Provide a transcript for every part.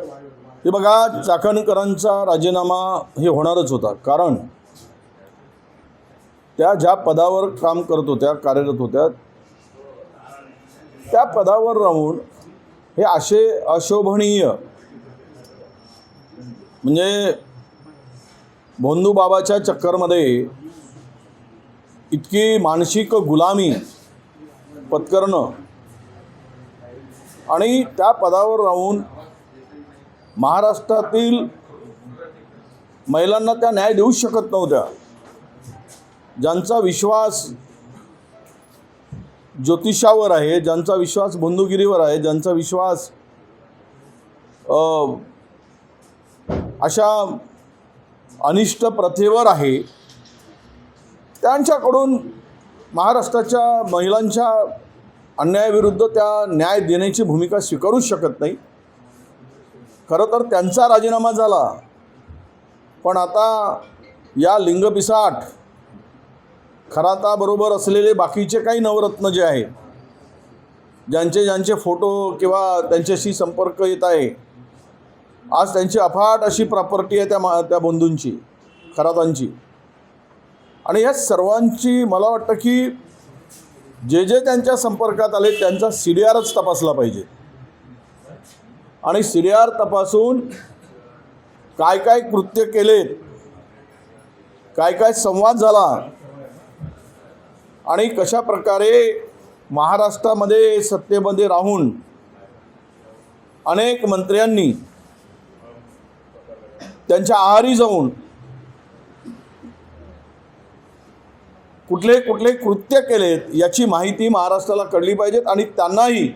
हे बघा, चाकणकरांचा राजीनामा हे होणारच होता, कारण त्या ज्या पदावर काम करत होत्या, कार्यरत होत्या, त्या पदावर राहून हे असे अशोभनीय, म्हणजे भोंदू बाबाच्या चक्करमध्ये इतकी मानसिक गुलामी पत्करणं आणि त्या पदावर राहून महाराष्ट्रातील महिलांना त्या न्याय देऊ शकत नव्हत्या, ज्यांचा विश्वास ज्योतिषावर आहे, ज्यांचा विश्वास बंधुगिरीवर आहे, ज्यांचा विश्वास अशा अनिष्ट प्रथेवर आहे, त्यांच्याकडून महाराष्ट्राच्या महिलांच्या अन्यायाविरुद्ध त्या न्याय देण्याची भूमिका स्वीकारूच शकत नाही. खरं तर त्यांचा राजीनामा झाला, पण आता या लिंगपिसाट खराताबरोबर असलेले बाकीचे काही नवरत्न जे आहेत, ज्यांचे फोटो किंवा त्यांच्याशी संपर्क येत आहे, आज त्यांची अफाट अशी प्रॉपर्टी आहे त्या बंधूंची, खरातांची, आणि या सर्वांची मला वाटतं की जे त्यांच्या संपर्कात आले त्यांचा CDRच तपासला पाहिजे, आणि CDR तपासून काय काय कृत्य केलेत, काय काय संवाद झाला, आणि कशा प्रकारे महाराष्ट्रामध्ये सत्तेमध्ये राहून अनेक मंत्र्यांनी त्यांच्या आहारी जाऊन कुठले कुठले कृत्य केलेत याची माहिती महाराष्ट्राला कळली पाहिजेत, आणि त्यांनाही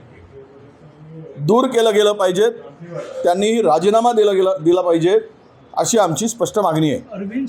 दूर केलं गेलं पाहिजेत, त्यांनी राजीनामा दिला पाहिजे, अशी आमची स्पष्ट मागणी आहे.